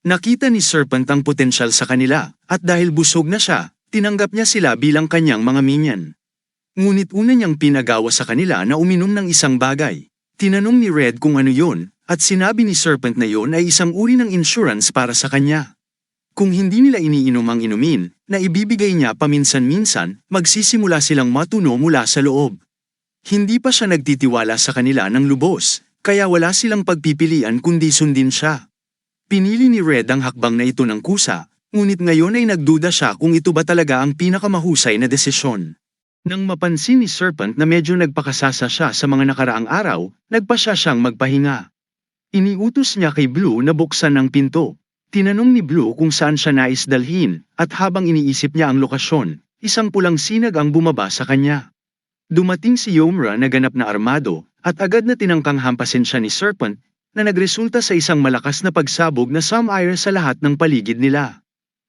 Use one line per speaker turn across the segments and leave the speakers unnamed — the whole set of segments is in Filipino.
Nakita ni Serpent ang potensyal sa kanila, at dahil busog na siya, tinanggap niya sila bilang kanyang mga minion. Ngunit una niyang pinagawa sa kanila na uminom ng isang bagay. Tinanong ni Red kung ano yun, at sinabi ni Serpent na yun ay isang uri ng insurance para sa kanya. Kung hindi nila iniinom ang inumin, na ibibigay niya paminsan-minsan, magsisimula silang matuno mula sa loob. Hindi pa siya nagtitiwala sa kanila ng lubos, kaya wala silang pagpipilian kundi sundin siya. Pinili ni Red ang hakbang na ito ng kusa, ngunit ngayon ay nagduda siya kung ito ba talaga ang pinakamahusay na desisyon. Nang mapansin ni Serpent na medyo nagpakasasa siya sa mga nakaraang araw, nagpasya siyang magpahinga. Iniutos niya kay Blue na buksan ang pinto. Tinanong ni Blue kung saan siya nais dalhin, at habang iniisip niya ang lokasyon, isang pulang sinag ang bumaba sa kanya. Dumating si Yomra na ganap na armado, at agad na tinangkang hampasin siya ni Serpent, na nagresulta sa isang malakas na pagsabog na sumire sa lahat ng paligid nila.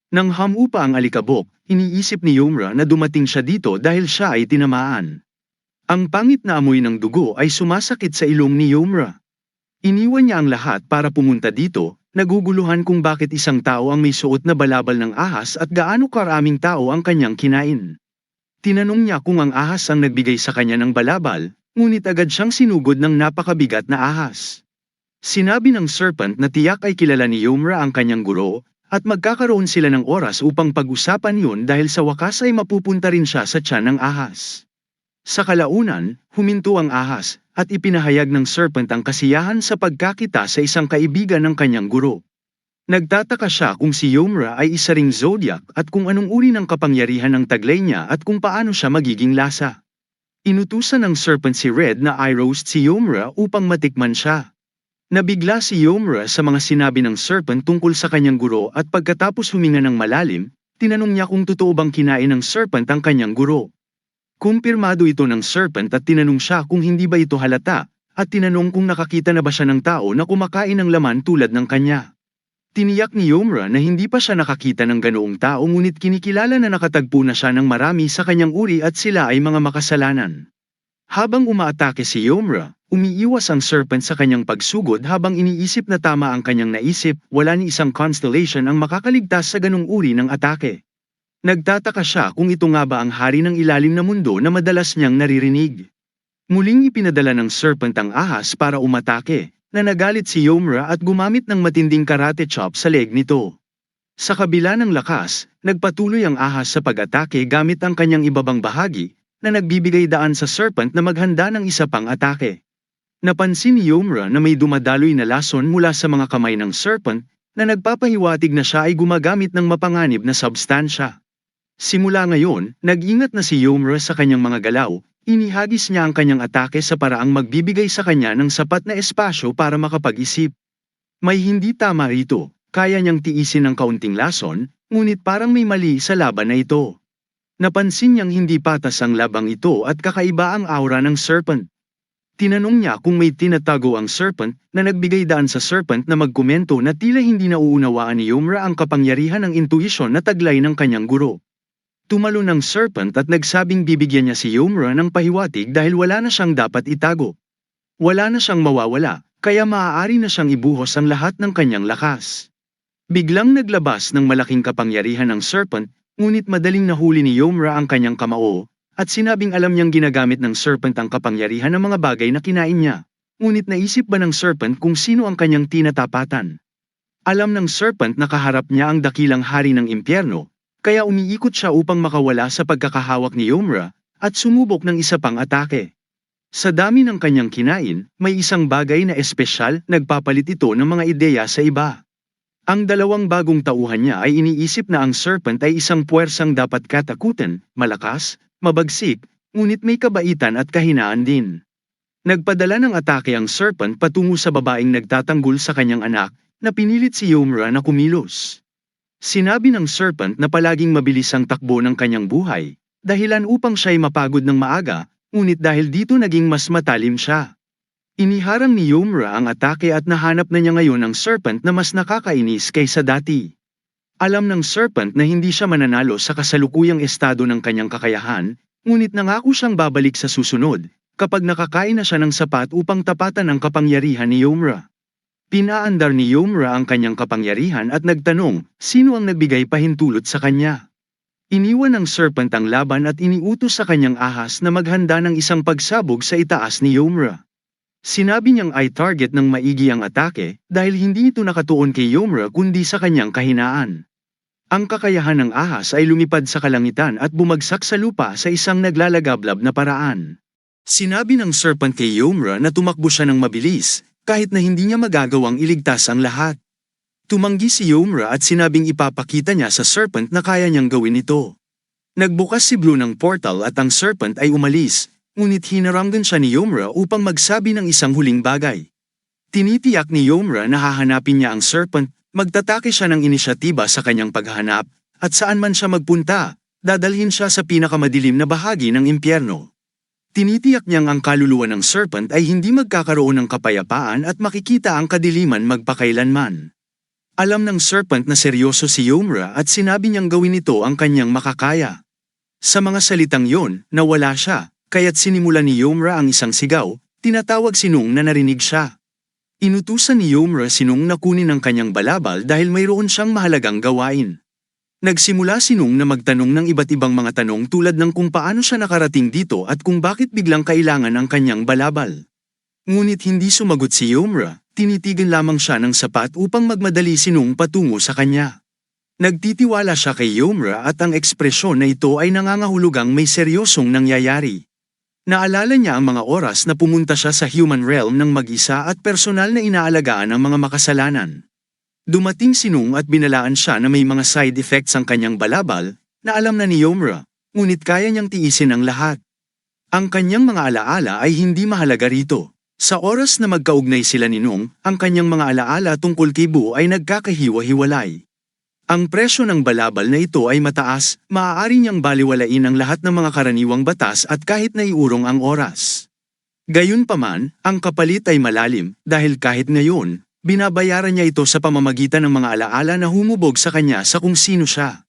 Nang hamupa ang alikabok, iniisip ni Yomra na dumating siya dito dahil siya ay tinamaan. Ang pangit na amoy ng dugo ay sumasakit sa ilong ni Yomra. Iniwan niya ang lahat para pumunta dito, naguguluhan kung bakit isang tao ang may suot na balabal ng ahas at gaano karaming tao ang kanyang kinain. Tinanong niya kung ang ahas ang nagbigay sa kanya ng balabal, ngunit agad siyang sinugod ng napakabigat na ahas. Sinabi ng Serpent na tiyak ay kilala ni Yomra ang kanyang guro, at magkakaroon sila ng oras upang pag-usapan yun dahil sa wakas ay mapupunta rin siya sa tiyan ng ahas. Sa kalaunan, huminto ang ahas, at ipinahayag ng Serpent ang kasiyahan sa pagkakita sa isang kaibigan ng kanyang guro. Nagtataka siya kung si Yomra ay isa ring zodiac at kung anong uri ng kapangyarihan ng taglay niya at kung paano siya magiging lasa. Inutusan ng Serpent si Red na i-roast si Yomra upang matikman siya. Nabigla si Yomra sa mga sinabi ng Serpent tungkol sa kanyang guro at pagkatapos huminga ng malalim, tinanong niya kung totoo bang kinain ng Serpent ang kanyang guro. Kumpirmado ito ng Serpent at tinanong siya kung hindi ba ito halata, at tinanong kung nakakita na ba siya ng tao na kumakain ng laman tulad ng kanya. Tiniyak ni Yomra na hindi pa siya nakakita ng ganoong tao ngunit kinikilala na nakatagpo na siya ng marami sa kanyang uri at sila ay mga makasalanan. Habang umaatake si Yomra, umiiwas ang Serpent sa kanyang pagsugod habang iniisip na tama ang kanyang naisip, wala ni isang constellation ang makakaligtas sa ganong uri ng atake. Nagtataka siya kung ito nga ba ang hari ng ilalim na mundo na madalas niyang naririnig. Muling ipinadala ng Serpent ang ahas para umatake, na nagalit si Yomra at gumamit ng matinding karate chop sa leg nito. Sa kabila ng lakas, nagpatuloy ang ahas sa pag-atake gamit ang kanyang ibabang bahagi, na nagbibigay daan sa Serpent na maghanda ng isa pang atake. Napansin ni Yomra na may dumadaloy na lason mula sa mga kamay ng Serpent, na nagpapahiwatig na siya ay gumagamit ng mapanganib na substansya. Simula ngayon, nag-ingat na si Yomra sa kanyang mga galaw, inihagis niya ang kanyang atake sa paraang magbibigay sa kanya ng sapat na espasyo para makapag-isip. May hindi tama rito, kaya niyang tiisin ng kaunting lason, ngunit parang may mali sa laban na ito. Napansin niyang hindi patas ang labang ito at kakaiba ang aura ng Serpent. Tinanong niya kung may tinatago ang Serpent na nagbigay daan sa Serpent na magkomento na tila hindi nauunawaan ni Yomra ang kapangyarihan ng intuisyon na taglay ng kanyang guro. Tumalo ng Serpent at nagsabing bibigyan niya si Yomra ng pahiwatig dahil wala na siyang dapat itago. Wala na siyang mawawala, kaya maaari na siyang ibuhos ang lahat ng kanyang lakas. Biglang naglabas ng malaking kapangyarihan ng Serpent, ngunit madaling nahuli ni Yomra ang kanyang kamao, at sinabing alam niyang ginagamit ng Serpent ang kapangyarihan ng mga bagay na kinain niya. Ngunit naisip ba ng Serpent kung sino ang kanyang tinatapatan? Alam ng Serpent na kaharap niya ang dakilang hari ng impyerno, kaya umiikot siya upang makawala sa pagkakahawak ni Yomra, at sumubok ng isa pang atake. Sa dami ng kanyang kinain, may isang bagay na espesyal, nagpapalit ito ng mga ideya sa iba. Ang dalawang bagong tauhan niya ay iniisip na ang Serpent ay isang puwersang dapat katakutan, malakas, mabagsik, ngunit may kabaitan at kahinaan din. Nagpadala ng atake ang Serpent patungo sa babaeng nagtatanggol sa kanyang anak, na pinilit si Yomra na kumilos. Sinabi ng Serpent na palaging mabilis ang takbo ng kanyang buhay, dahilan upang siya'y mapagod ng maaga, ngunit dahil dito naging mas matalim siya. Iniharang ni Yomra ang atake at nahanap na niya ngayon ang Serpent na mas nakakainis kaysa dati. Alam ng Serpent na hindi siya mananalo sa kasalukuyang estado ng kanyang kakayahan, ngunit nangako siyang babalik sa susunod, kapag nakakain na siya ng sapat upang tapatan ang kapangyarihan ni Yomra. Pinaandar ni Yomra ang kanyang kapangyarihan at nagtanong, sino ang nagbigay pahintulot sa kanya? Iniwan ng serpent ang laban at iniutos sa kanyang ahas na maghanda ng isang pagsabog sa itaas ni Yomra. Sinabi niyang ay target ng maigi ang atake dahil hindi ito nakatuon kay Yomra kundi sa kanyang kahinaan. Ang kakayahan ng ahas ay lumipad sa kalangitan at bumagsak sa lupa sa isang naglalagablab na paraan. Sinabi ng serpent kay Yomra na tumakbo siya ng mabilis, kahit na hindi niya magagawang iligtas ang lahat. Tumanggi si Yomra at sinabing ipapakita niya sa serpent na kaya niyang gawin ito. Nagbukas si Blue ng portal at ang serpent ay umalis, ngunit hinaramgan siya ni Yomra upang magsabi ng isang huling bagay. Tinitiyak ni Yomra na hahanapin niya ang serpent, magtatake siya ng inisyatiba sa kanyang paghahanap, at saan man siya magpunta, dadalhin siya sa pinakamadilim na bahagi ng impyerno. Tinitiyak niyang ang kaluluwa ng serpent ay hindi magkakaroon ng kapayapaan at makikita ang kadiliman magpakailanman. Alam ng serpent na seryoso si Yomra at sinabi niyang gawin ito ang kanyang makakaya. Sa mga salitang yon, nawala siya, kaya't sinimulan ni Yomra ang isang sigaw, tinatawag si Nung na narinig siya. Inutusan ni Yomra si Nung na kunin ang kanyang balabal dahil mayroon siyang mahalagang gawain. Nagsimula si Nung na magtanong ng iba't ibang mga tanong tulad ng kung paano siya nakarating dito at kung bakit biglang kailangan ang kanyang balabal. Ngunit hindi sumagot si Yomra, tinitigan lamang siya ng sapat upang magmadali si Nung patungo sa kanya. Nagtitiwala siya kay Yomra at ang ekspresyon na ito ay nangangahulugang may seryosong nangyayari. Naalala niya ang mga oras na pumunta siya sa human realm ng mag-isa at personal na inaalagaan ang mga makasalanan. Dumating si Nung at binalaan siya na may mga side effects ang kanyang balabal, na alam na ni Yomra, ngunit kaya niyang tiisin ang lahat. Ang kanyang mga alaala ay hindi mahalaga rito. Sa oras na magkaugnay sila ni Nung, ang kanyang mga alaala tungkol kay Bu ay nagkakahiwa-hiwalay. Ang presyo ng balabal na ito ay mataas, maaari niyang baliwalain ang lahat ng mga karaniwang batas at kahit naiurong ang oras. Gayunpaman, ang kapalit ay malalim, dahil kahit ngayon, binabayaran niya ito sa pamamagitan ng mga alaala na humubog sa kanya sa kung sino siya.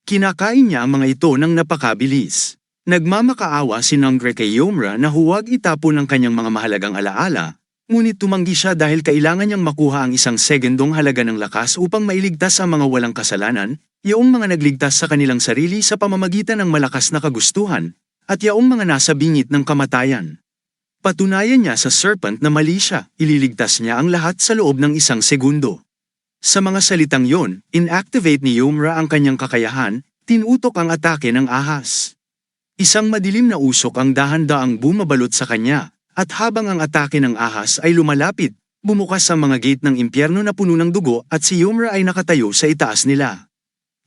Kinakain niya ang mga ito ng napakabilis. Nagmamakaawa si Nungre kay Yomra na huwag itapon ang kanyang mga mahalagang alaala, ngunit tumanggi siya dahil kailangan niyang makuha ang isang segundong halaga ng lakas upang mailigtas ang mga walang kasalanan, yaong mga nagligtas sa kanilang sarili sa pamamagitan ng malakas na kagustuhan, at yaong mga nasa bingit ng kamatayan. Patunayan niya sa serpent na mali siya, ililigtas niya ang lahat sa loob ng isang segundo. Sa mga salitang yon, inactivate ni Yomra ang kanyang kakayahan, tinutok ang atake ng ahas. Isang madilim na usok ang dahan-daang bumabalot sa kanya, at habang ang atake ng ahas ay lumalapit, bumukas ang mga gate ng impyerno na puno ng dugo at si Yomra ay nakatayo sa itaas nila.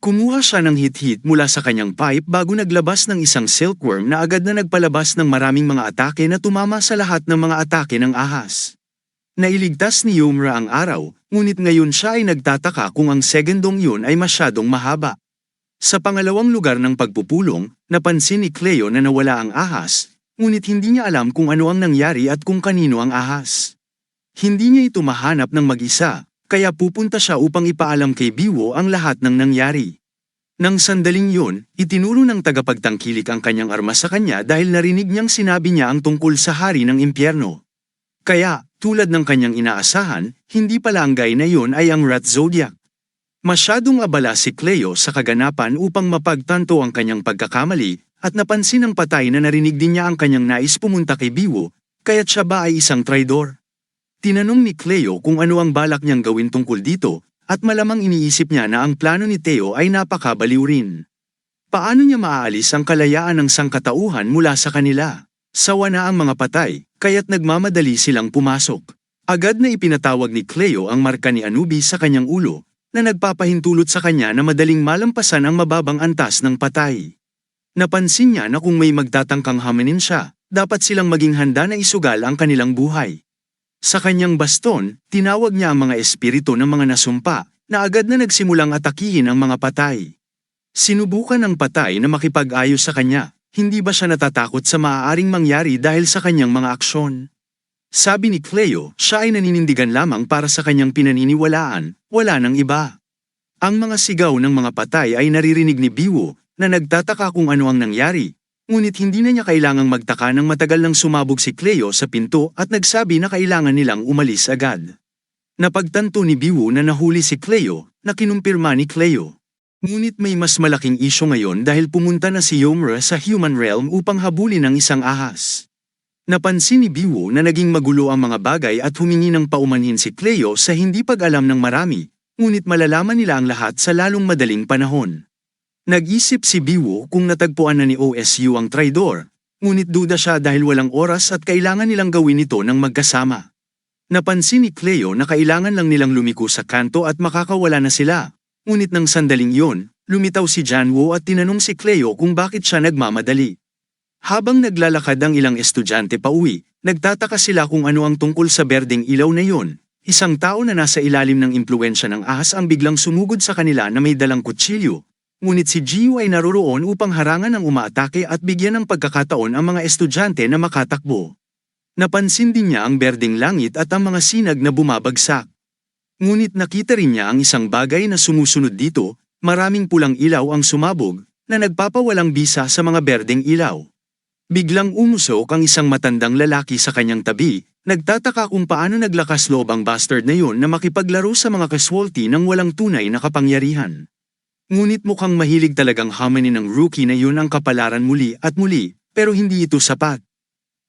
Kumuha siya ng hit-hit mula sa kanyang pipe bago naglabas ng isang silkworm na agad na nagpalabas ng maraming mga atake na tumama sa lahat ng mga atake ng ahas. Nailigtas ni Yomra ang araw, ngunit ngayon siya ay nagtataka kung ang segundong yun ay masyadong mahaba. Sa pangalawang lugar ng pagpupulong, napansin ni Cleo na nawala ang ahas, ngunit hindi niya alam kung ano ang nangyari at kung kanino ang ahas. Hindi niya ito mahanap ng mag-isa, kaya pupunta siya upang ipaalam kay Biwo ang lahat ng nangyari. Nang sandaling yun, itinuro ng tagapagtangkilik ang kanyang armas sa kanya dahil narinig niyang sinabi niya ang tungkol sa hari ng impyerno. Kaya, tulad ng kanyang inaasahan, hindi pala ang guy na yun ay ang Rat Zodiac. Masyadong abala si Cleo sa kaganapan upang mapagtanto ang kanyang pagkakamali, at napansin ng patay na narinig din niya ang kanyang nais pumunta kay Biwo, kaya't siya ba ay isang traidor? Tinanong ni Cleo kung ano ang balak niyang gawin tungkol dito, at malamang iniisip niya na ang plano ni Theo ay napakabaliw rin. Paano niya maaalis ang kalayaan ng sangkatauhan mula sa kanila? Sawa na ang mga patay, kaya't nagmamadali silang pumasok. Agad na ipinatawag ni Cleo ang marka ni Anubis sa kanyang ulo, na nagpapahintulot sa kanya na madaling malampasan ang mababang antas ng patay. Napansin niya na kung may magtatangkang haminin siya, dapat silang maging handa na isugal ang kanilang buhay. Sa kanyang baston, tinawag niya ang mga espiritu ng mga nasumpa, na agad na nagsimulang atakihin ang mga patay. Sinubukan ng patay na makipag-ayos sa kanya, hindi ba siya natatakot sa maaaring mangyari dahil sa kanyang mga aksyon? Sabi ni Cleo, siya ay naninindigan lamang para sa kanyang pinaniniwalaan, wala nang iba. Ang mga sigaw ng mga patay ay naririnig ni Biwo, na nagtataka kung ano ang nangyari. Ngunit hindi na niya kailangang magtaka nang matagal nang sumabog si Cleo sa pinto at nagsabi na kailangan nilang umalis agad. Napagtanto ni Biwo na nahuli si Cleo, na kinumpirma ni Cleo. Ngunit may mas malaking isyu ngayon dahil pumunta na si Yomra sa human realm upang habulin ang isang ahas. Napansin ni Biwo na naging magulo ang mga bagay at humingi ng paumanhin si Cleo sa hindi pag-alam ng marami, ngunit malalaman nila ang lahat sa lalong madaling panahon. Nag-isip si Biwo kung natagpuan na ni OSU ang traidor, ngunit duda siya dahil walang oras at kailangan nilang gawin ito ng magkasama. Napansin ni Cleo na kailangan lang nilang lumiko sa kanto at makakawala na sila, ngunit nang sandaling iyon, lumitaw si Janwo at tinanong si Cleo kung bakit siya nagmamadali. Habang naglalakad ang ilang estudyante pauwi, nagtataka sila kung ano ang tungkol sa berdeng ilaw na iyon. Isang tao na nasa ilalim ng impluwensya ng ahas ang biglang sumugod sa kanila na may dalang kutsilyo, ngunit si Jiu ay naroroon upang harangan ang umaatake at bigyan ng pagkakataon ang mga estudyante na makatakbo. Napansin din niya ang berdeng langit at ang mga sinag na bumabagsak. Ngunit nakita rin niya ang isang bagay na sumusunod dito, maraming pulang ilaw ang sumabog, na nagpapawalang bisa sa mga berdeng ilaw. Biglang umusok ang isang matandang lalaki sa kanyang tabi, nagtataka kung paano naglakas loob ang bastard na yon na makipaglaro sa mga casualty ng walang tunay na kapangyarihan. Ngunit mukhang mahilig talagang hamanin ng rookie na yun ang kapalaran muli at muli, pero hindi ito sapat.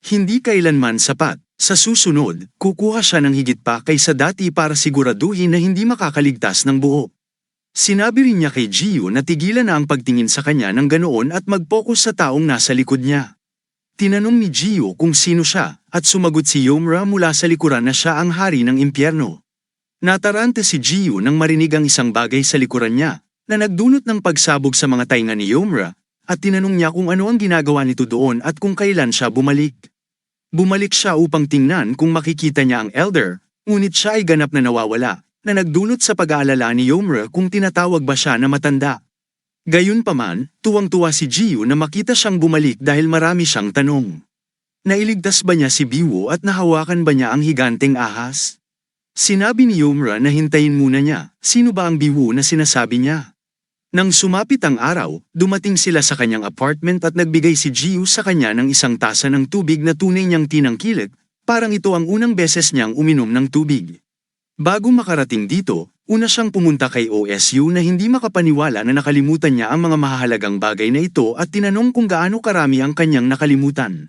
Hindi kailanman sapat. Sa susunod, kukuha siya ng higit pa kaysa dati para siguraduhin na hindi makakaligtas ng buo. Sinabi rin niya kay Jiu na tigilan na ang pagtingin sa kanya ng ganoon at mag-focus sa taong nasa likod niya. Tinanong ni Jiu kung sino siya, at sumagot si Yomra mula sa likuran na siya ang hari ng impyerno. Natarante si Jiu nang marinig ang isang bagay sa likuran niya, na nagdulot ng pagsabog sa mga tainga ni Yomra, at tinanong niya kung ano ang ginagawa nito doon at kung kailan siya bumalik. Bumalik siya upang tingnan kung makikita niya ang elder, ngunit siya ay ganap na nawawala, na nagdulot sa pag-aalala ni Yomra kung tinatawag ba siya na matanda. Gayunpaman, tuwang-tuwa si Jiu na makita siyang bumalik dahil marami siyang tanong. Nailigtas ba niya si Biwo at nahawakan ba niya ang higanteng ahas? Sinabi ni Yomra na hintayin muna niya, sino ba ang Biwo na sinasabi niya? Nang sumapit ang araw, dumating sila sa kanyang apartment at nagbigay si Jiu sa kanya ng isang tasa ng tubig na tunay niyang tinangkilik, parang ito ang unang beses niyang uminom ng tubig. Bago makarating dito, una siyang pumunta kay OSU na hindi makapaniwala na nakalimutan niya ang mga mahahalagang bagay na ito at tinanong kung gaano karami ang kanyang nakalimutan.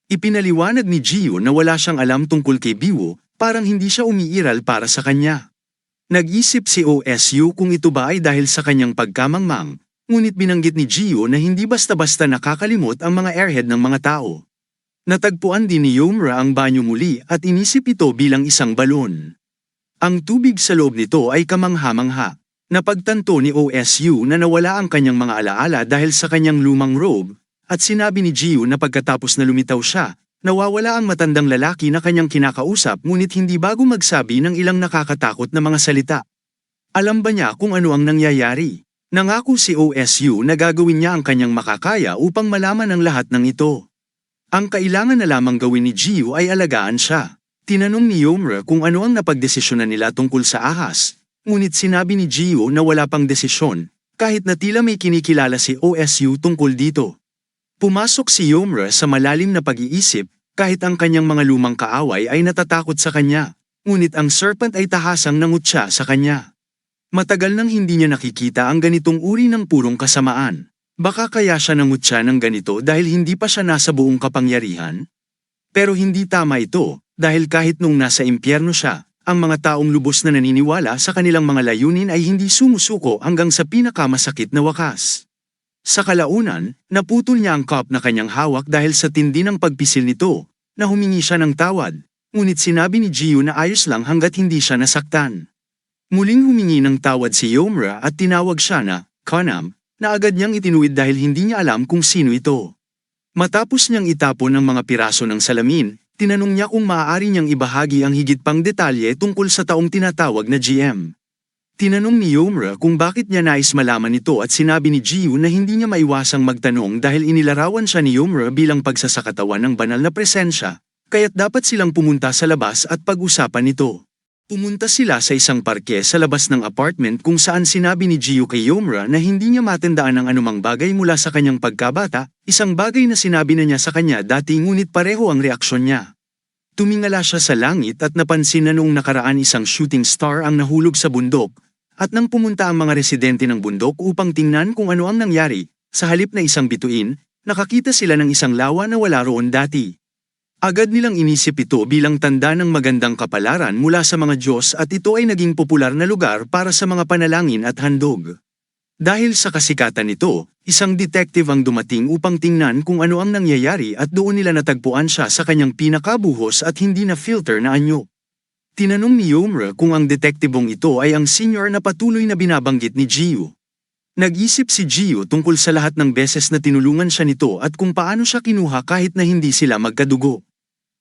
Ipinaliwanag ni Jiu na wala siyang alam tungkol kay Biwo, parang hindi siya umiiral para sa kanya. Nag-isip si OSU kung ito ba ay dahil sa kanyang pagkamangmang, ngunit binanggit ni Jiu na hindi basta-basta nakakalimot ang mga airhead ng mga tao. Natagpuan din ni Yomra ang banyo muli at inisip ito bilang isang balon. Ang tubig sa loob nito ay kamangha-mangha. Napagtanto ni OSU na nawala ang kanyang mga alaala dahil sa kanyang lumang robe, at sinabi ni Jiu na pagkatapos na lumitaw siya, nawawala ang matandang lalaki na kanyang kinakausap ngunit hindi bago magsabi ng ilang nakakatakot na mga salita. Alam ba niya kung ano ang nangyayari? Nangako si OSU na gagawin niya ang kanyang makakaya upang malaman ang lahat ng ito. Ang kailangan na lamang gawin ni Jiu ay alagaan siya. Tinanong ni Yomra kung ano ang napagdesisyonan nila tungkol sa ahas, ngunit sinabi ni Jiu na wala pang desisyon, kahit na tila may kinikilala si OSU tungkol dito. Pumasok si Yomra sa malalim na pag-iisip, kahit ang kanyang mga lumang kaaway ay natatakot sa kanya, ngunit ang serpent ay tahasang nangutya sa kanya. Matagal nang hindi niya nakikita ang ganitong uri ng purong kasamaan. Baka kaya siya nangutya ng ganito dahil hindi pa siya nasa buong kapangyarihan? Pero hindi tama ito, dahil kahit nung nasa impyerno siya, ang mga taong lubos na naniniwala sa kanilang mga layunin ay hindi sumusuko hanggang sa pinakamasakit na wakas. Sa kalaunan, naputol niya ang cup na kanyang hawak dahil sa tindi ng pagpisil nito, na humingi siya ng tawad, ngunit sinabi ni Jiu na ayos lang hanggat hindi siya nasaktan. Muling humingi ng tawad si Yomra at tinawag siya na Kanam, na agad niyang itinuwid dahil hindi niya alam kung sino ito. Matapos niyang itapon ang mga piraso ng salamin, tinanong niya kung maaari niyang ibahagi ang higit pang detalye tungkol sa taong tinatawag na GM. Tinanong ni Yomra kung bakit niya nais malaman ito at sinabi ni Jiu na hindi niya maiwasang magtanong dahil inilarawan siya ni Yomra bilang pagsasakatawan ng banal na presensya, kaya't dapat silang pumunta sa labas at pag-usapan ito. Pumunta sila sa isang parke sa labas ng apartment kung saan sinabi ni Jiu kay Yomra na hindi niya matandaan ang anumang bagay mula sa kanyang pagkabata, isang bagay na sinabi na niya sa kanya dati ngunit pareho ang reaksyon niya. Tumingala siya sa langit at napansin na noong nakaraan isang shooting star ang nahulog sa bundok, at nang pumunta ang mga residente ng bundok upang tingnan kung ano ang nangyari, sa halip na isang bituin, nakakita sila ng isang lawa na wala roon dati. Agad nilang inisip ito bilang tanda ng magandang kapalaran mula sa mga Diyos at ito ay naging popular na lugar para sa mga panalangin at handog. Dahil sa kasikatan nito, isang detective ang dumating upang tingnan kung ano ang nangyayari at doon nila natagpuan siya sa kanyang pinakabuhos at hindi na filter na anyo. Tinanong ni Yomra kung ang detektibong ito ay ang senior na patuloy na binabanggit ni Gio. Nag-isip si Gio tungkol sa lahat ng beses na tinulungan siya nito at kung paano siya kinuha kahit na hindi sila magkadugo.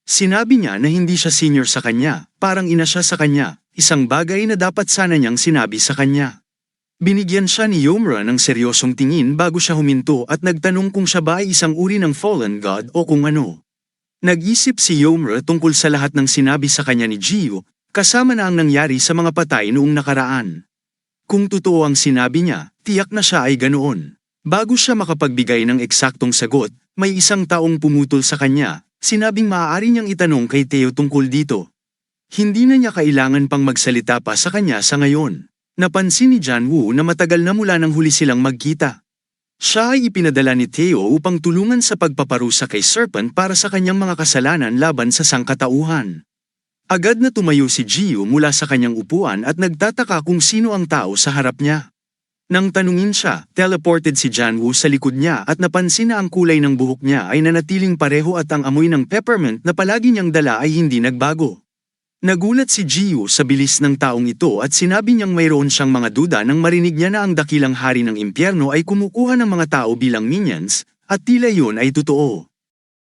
Sinabi niya na hindi siya senior sa kanya, parang ina siya sa kanya, isang bagay na dapat sana niyang sinabi sa kanya. Binigyan siya ni Yomra ng seryosong tingin bago siya huminto at nagtanong kung siya ba ay isang uri ng fallen god o kung ano. Nag-isip si Yomra tungkol sa lahat ng sinabi sa kanya ni Gio, kasama na ang nangyari sa mga patay noong nakaraan. Kung totoo ang sinabi niya, tiyak na siya ay ganoon. Bago siya makapagbigay ng eksaktong sagot, may isang taong pumutol sa kanya, sinabing maaari niyang itanong kay Theo tungkol dito. Hindi na niya kailangan pang magsalita pa sa kanya sa ngayon. Napansin ni John Woo na matagal na mula nang huli silang magkita. Siya ay ipinadala ni Theo upang tulungan sa pagpaparusa kay Serpent para sa kanyang mga kasalanan laban sa sangkatauhan. Agad na tumayo si Gio mula sa kanyang upuan at nagtataka kung sino ang tao sa harap niya. Nang tanungin siya, teleported si John Woo sa likod niya at napansin na ang kulay ng buhok niya ay nanatiling pareho at ang amoy ng peppermint na palagi niyang dala ay hindi nagbago. Nagulat si Gio sa bilis ng taong ito at sinabi niyang mayroon siyang mga duda nang marinig niya na ang dakilang hari ng impyerno ay kumukuha ng mga tao bilang minions, at tila yun ay totoo.